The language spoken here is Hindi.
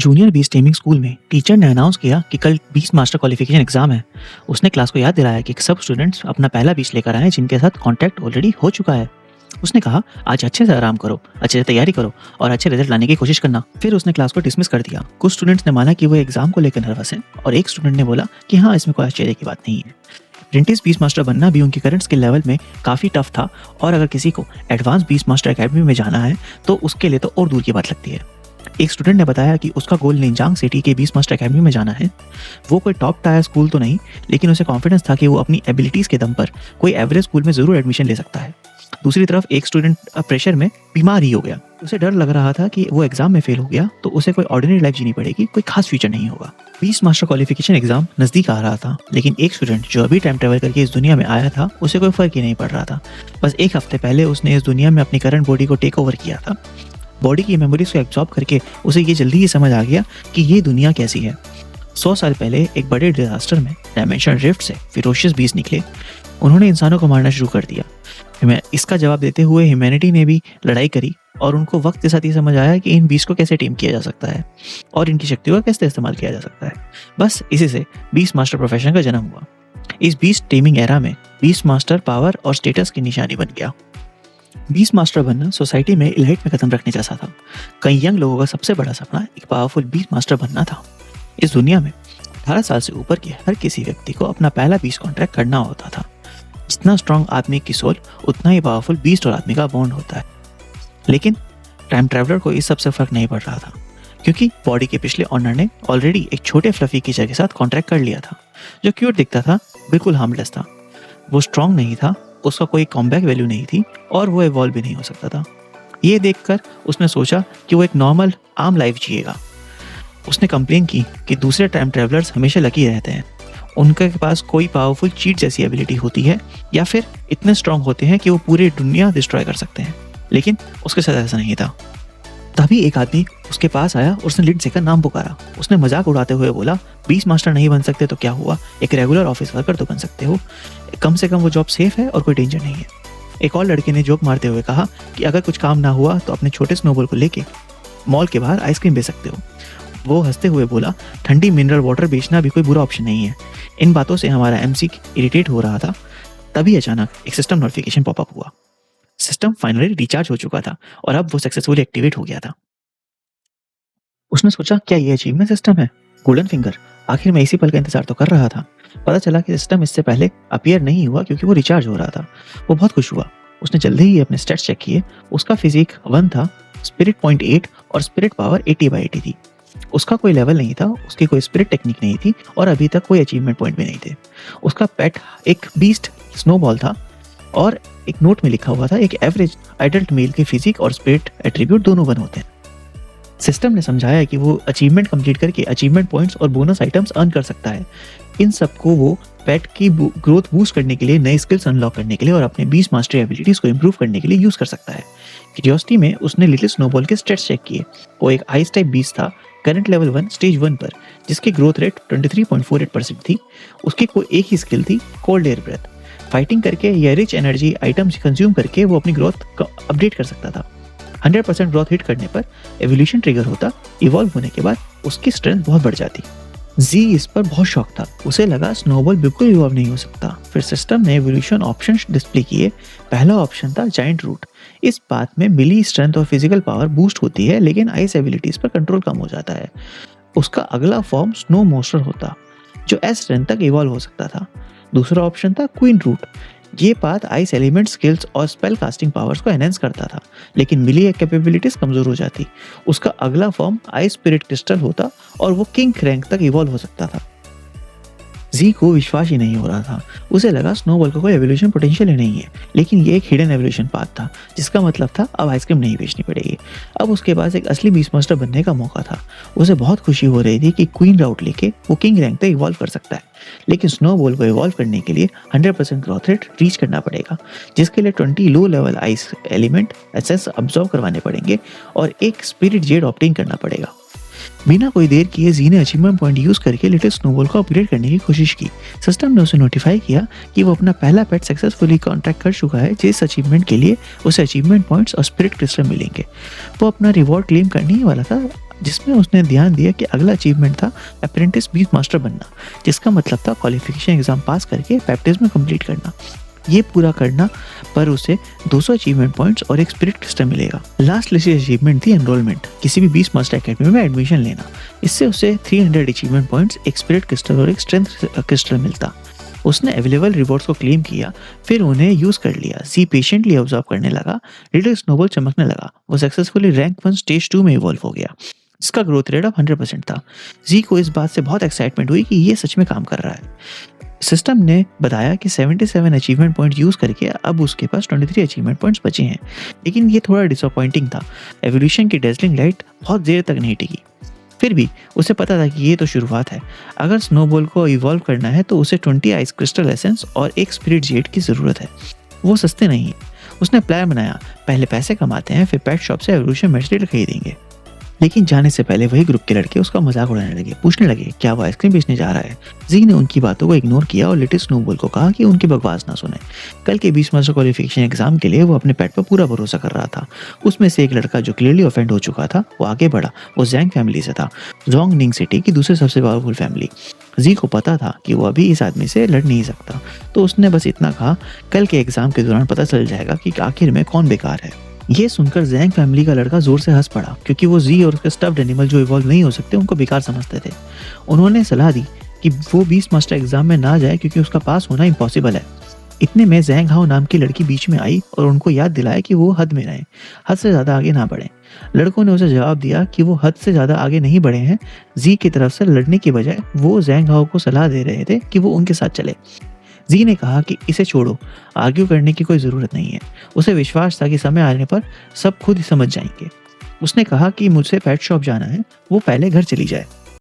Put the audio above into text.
जूनियर बीस टीमिंग स्कूल में टीचर ने अनाउंस किया कि कल 20 मास्टर क्वालिफिकेशन एग्जाम है। उसने क्लास को याद दिलाया कि सब स्टूडेंट्स अपना पहला 20 लेकर आए जिनके साथ कॉन्टैक्ट ऑलरेडी हो चुका है। उसने कहा, आज अच्छे से आराम करो, अच्छे से तैयारी करो और अच्छे रिजल्ट लाने की कोशिश करना। फिर उसने क्लास को डिसमिस कर दिया। कुछ स्टूडेंट्स ने माना कि वो एग्जाम को लेकर नर्वस हैं और एक स्टूडेंट ने बोला कि हाँ, इसमें कोई आश्चर्य की बात नहीं है। प्रेंटिस बीस मास्टर बनना भी उनके करंट स्किल लेवल में काफ़ी टफ था और अगर किसी को एडवांस बीस मास्टर एकेडमी में जाना है तो उसके लिए तो और दूर की बात लगती है। एक स्टूडेंट ने बताया कि उसका गोल निंजांग सिटी के बीस मास्टर एकेडमी में जाना है। वो कोई टॉप टायर स्कूल तो नहीं, लेकिन उसे कॉन्फिडेंस था कि वो अपनी एबिलिटीज़ के दम पर कोई एवरेज स्कूल में ज़रूर एडमिशन ले सकता है। दूसरी तरफ एक स्टूडेंट प्रेशर में बीमार ही हो गया। उसे डर लग रहा था कि वो एग्जाम में फेल हो गया तो उसे कोई ऑर्डिनरी लाइफ जीनी पड़ेगी, कोई खास फ्यूचर नहीं होगा। 20 मास्टर क्वालिफिकेशन एग्जाम नज़दीक आ रहा था, लेकिन एक स्टूडेंट जो अभी टाइम ट्रेवल करके इस दुनिया में आया था उसे कोई फ़र्क ही नहीं पड़ रहा था। बस एक हफ्ते पहले उसने इस दुनिया में अपनी करंट बॉडी को टेक ओवर किया था। बॉडी की मेमोरीज को एब्जॉर्ब करके उसे ये जल्दी ही समझ आ गया कि ये दुनिया कैसी है। 100 साल पहले एक बड़े डिजास्टर में डायमेंशन रिफ्ट से फिरोशियस बीस्ट निकले। उन्होंने इंसानों को मारना शुरू कर दिया। इसका जवाब देते हुए ह्यूमैनिटी ने भी लड़ाई करी और उनको वक्त के साथ ये समझ आया कि इन बीस्ट को कैसे टीम किया जा सकता है और इनकी शक्तियों का कैसे इस्तेमाल किया जा सकता है। बस इसी से बीस्ट मास्टर प्रोफेशन का जन्म हुआ। इस बीस्ट टीमिंग एरा में बीस्ट मास्टर पावर और स्टेटस की निशानी बन गया। बीस्ट मास्टर बनना सोसाइटी में इलाइट में कदम रखने जैसा था। कई यंग लोगों का सबसे बड़ा सपना एक पावरफुल बीस्ट मास्टर बनना था। इस दुनिया में 18 साल से ऊपर के हर किसी व्यक्ति को अपना पहला बीस्ट कॉन्ट्रैक्ट करना होता था। जितना स्ट्रॉन्ग आदमी की सोल उतना ही पावरफुल बीस्ट और आदमी का बॉन्ड होता है। लेकिन टाइम ट्रैवलर को इस सबसे फर्क नहीं पड़ रहा था, क्योंकि बॉडी के पिछले ऑनर ने ऑलरेडी एक छोटे फ्लफी कीचर के साथ कॉन्ट्रैक्ट कर लिया था, जो क्यूट दिखता था, बिल्कुल हार्मलेस था। वो स्ट्रॉन्ग नहीं था, उसका कोई कॉमबैक वैल्यू नहीं थी और वो इवॉल्व भी नहीं हो सकता था। ये देखकर उसने सोचा कि वो एक नॉर्मल आम लाइफ जिएगा। उसने कंप्लेन की कि दूसरे टाइम ट्रैवलर्स हमेशा लकी रहते हैं, उनके पास कोई पावरफुल चीट जैसी एबिलिटी होती है या फिर इतने स्ट्रांग होते हैं कि वो पूरी दुनिया डिस्ट्रॉय कर सकते हैं। लेकिन उसके साथ ऐसा नहीं था। तभी एक आदमी उसके पास आया और उसने लिंडसे का नाम पुकारा। उसने मजाक उड़ाते हुए बोला, बीस मास्टर नहीं बन सकते तो क्या हुआ, एक रेगुलर ऑफिस वर्कर तो बन सकते हो। कम से कम वो जॉब सेफ है और कोई डेंजर नहीं है। एक और लड़के ने जोक मारते हुए कहा कि अगर कुछ काम ना हुआ तो अपने छोटे स्नोबॉल को लेके मॉल के बाहर आइसक्रीम बेच सकते हो। वो हंसते हुए बोला, ठंडी मिनरल वाटर बेचना भी कोई बुरा ऑप्शन नहीं है। इन बातों से हमारा एमसी इरिटेट हो रहा था। तभी अचानक एक सिस्टम नोटिफिकेशन पॉपअप हुआ। सिस्टम फाइनली रिचार्ज हो चुका था और अब वो सक्सेसफुली एक्टिवेट हो गया था। उसने सोचा, क्या ये अचीवमेंट सिस्टम है? Golden finger. आखिर मैं इसी पल का इंतजार तो कर रहा था। पता चला कि सिस्टम इससे पहले अपीयर नहीं हुआ क्योंकि वो रिचार्ज हो रहा था। वो बहुत खुश हुआ। उसने जल्दी ही अपने स्टेट्स चेक किए। उसका फिजिक 1 था, स्पिरिट 0.8 और स्पिरिट पावर 80/80 थी। उसका कोई लेवल नहीं था, उसकी कोई स्पिरिट टेक्निक नहीं थी और अभी तक कोई अचीवमेंट पॉइंट भी नहीं थे। उसका पेट एक बीस्ट स्नोबॉल था और एक नोट में लिखा हुआ था, एक एवरेज एडल्ट मेल के फिजिक और स्पिरिट एट्रीब्यूट दोनों 1 होते हैं। सिस्टम ने समझाया कि वो अचीवमेंट कंप्लीट करके अचीवमेंट पॉइंट्स और बोनस आइटम्स अर्न कर सकता है। इन सबको वो पेट की ग्रोथ बूस्ट करने के लिए, नए स्किल्स अनलॉक करने के लिए और अपने 20 मास्टरी एबिलिटीज को इंप्रूव करने के लिए यूज कर सकता है। क्यूरियोसिटी में उसने लिटिल स्नोबॉल के स्टेट्स चेक किए। वो एक आइस टाइप बीस्ट था, करंट लेवल 1 स्टेज 1 पर, जिसकी ग्रोथ रेट 23.48% थी। उसकी कोई एक ही स्किल थी, कोल्ड एयर ब्रेथ। फाइटिंग करके या रिच एनर्जी आइटम्स कंज्यूम करके वो अपनी ग्रोथ को अपडेट कर सकता था। 100% ग्रोथ हिट करने पर एवोल्यूशन ट्रिगर होता। इवॉल्व होने के बाद उसकी स्ट्रेंथ बहुत बढ़ जाती। जी इस पर बहुत शौक था। उसे लगा स्नोबॉल बिल्कुल इवॉल्व नहीं हो सकता। फिर सिस्टम ने एवोल्यूशन ऑप्शन डिस्प्ले किए। पहला ऑप्शन था जायंट रूट। इस बात में मिली स्ट्रेंथ और फिजिकल पावर बूस्ट होती है, लेकिन आइस एबिलिटीज पर कंट्रोल कम हो जाता है। उसका अगला फॉर्म स्नो मोस्टर होता, जो एस स्ट्रेंथ तक इवॉल्व हो सकता था। दूसरा ऑप्शन था क्वीन रूट। ये बात आइस एलिमेंट स्किल्स और स्पेल कास्टिंग पावर्स को एनहेंस करता था, लेकिन मिली कैपेबिलिटीज कमजोर हो जाती। उसका अगला फॉर्म आइस स्पिरिट क्रिस्टल होता और वो किंग रैंक तक इवॉल्व हो सकता था। जी को विश्वास ही नहीं हो रहा था। उसे लगा स्नोबॉल का कोई एवोल्यूशन पोटेंशियल ही नहीं है, लेकिन ये एक हिडन एवोल्यूशन पाथ था, जिसका मतलब था अब आइसक्रीम नहीं बेचनी पड़ेगी। अब उसके पास एक असली बीस्ट मास्टर बनने का मौका था। उसे बहुत खुशी हो रही थी कि क्वीन राउट लेके वो किंग रैंक तक इवॉल्व कर सकता है, लेकिन स्नोबॉल को इवॉल्व करने के लिए 100% ग्रोथ रेट रीच करना पड़ेगा, जिसके लिए 20 low level ice element aces absorb करवाने पड़ेंगे और एक स्पिरिट जेड ऑप्टिंग करना पड़ेगा। बिना कोई देर किए जी ने अचीवमेंट पॉइंट यूज करके लिटिल स्नोबॉल को अपग्रेड करने की कोशिश की। सिस्टम ने उसे नोटिफाई किया कि वो अपना पहला पेट सक्सेसफुली कॉन्ट्रैक्ट कर चुका है, जिस अचीवमेंट के लिए उसे अचीवमेंट पॉइंट्स और स्पिरिट क्रिस्टल मिलेंगे। वो अपना रिवॉर्ड क्लेम करने ही वाला था जिसमें उसने ध्यान दिया कि अगला अचीवमेंट था अप्रेंटिस बीस्ट मास्टर बनना, जिसका मतलब था क्वालिफिकेशन एग्जाम पास करके बैप्टिज्म कंप्लीट करना। ये पूरा करना पर उसे 200 अचीवमेंट पॉइंट्स और एक स्पिरिट क्रिस्टल मिलेगा। लास्ट लिस्ट अचीवमेंट थी एनरोलमेंट, किसी भी बीस्ट मास्टर एकेडमी में एडमिशन लेना। इससे उसे 300 अचीवमेंट पॉइंट्स, एक स्पिरिट क्रिस्टल और एक स्ट्रेंथ क्रिस्टल मिलता। उसने अवेलेबल रिवॉर्ड्स को क्लेम किया, फिर उन्हें यूज कर लिया। जी पेशेंटली ऑब्जर्व करने लगा, लिटिल स्नोबॉल चमकने लगा। वो सक्सेसफुली रैंक 1 स्टेज 2 में इवॉल्व हो गया, जिसका ग्रोथ रेट ऑफ 100% था। जी को इस बात से बहुत एक्साइटमेंट हुई कि ये सच में काम कर रहा है। सिस्टम ने बताया कि 77 अचीवमेंट पॉइंट यूज करके अब उसके पास 23 अचीवमेंट पॉइंट्स बचे हैं। लेकिन ये थोड़ा डिसअपॉइंटिंग था। एवोल्यूशन की डेज़लिंग लाइट बहुत देर तक नहीं टिकी। फिर भी उसे पता था कि ये तो शुरुआत है। अगर स्नोबॉल को इवॉल्व करना है तो उसे 20 आइस क्रिस्टल एसेंस और एक स्पिरिट जेट की ज़रूरत है। वो सस्ते नहीं। उसने प्लान बनाया, पहले पैसे कमाते हैं, फिर पेट शॉप से एवोल्यूशन मेटेरियल खरीदेंगे। लेकिन जाने से पहले वही ग्रुप के लड़के उसका मजाक उड़ाने लगे, पूछने लगे क्या वो आइसक्रीम बेचने जा रहा है। जी ने उनकी बातों को इग्नोर किया और लिटिल स्नोबॉल को कहा कि उनकी बकवास ना सुने। कल के बीस्ट मास्टर क्वालिफिकेशन एग्जाम के लिए वो अपने पेट पर पूरा भरोसा कर रहा था। उसमें से एक लड़का जो क्लियरली ऑफेंड हो चुका था, वो आगे बढ़ा। वो जैंग फैमिली से था, जोंग निंग सिटी की दूसरी सबसे पावरफुल फैमिली। जी को पता था कि वो अभी इस आदमी से लड़ नहीं सकता, तो उसने बस इतना कहा, कल के एग्जाम के दौरान पता चल जाएगा कि आखिर में कौन बेकार है। ये सुनकर जैंग फैमिली का लड़का जोर से हंस पड़ा, क्योंकि वो जी और उसके स्टफ्ड एनिमल जो इवॉल्व नहीं हो सकते उनको बेकार समझते थे। उन्होंने सलाह दी कि वो बीस्ट मास्टर एग्जाम में ना जाए, क्योंकि उसका पास होना इम्पॉसिबल है। इतने में जैंग हाओ नाम की लड़की बीच में आई और उनको याद दिलाया कि वो हद में रहें, हद से ज़्यादा आगे ना बढ़ें। लड़कों ने उसे जवाब दिया कि वो हद से ज़्यादा आगे नहीं बढ़े हैं। जी की तरफ से लड़ने की बजाय वो जैंग हाओ को सलाह दे रहे थे कि वो उनके साथ चले। जी ने कहा कि इसे छोड़ो, आर्ग्यू करने की कोई ज़रूरत नहीं है। उसे विश्वास था कि समय आने पर सब खुद ही समझ जाएंगे। उसने कहा कि मुझसे पेट शॉप जाना है, वो पहले घर चली जाए।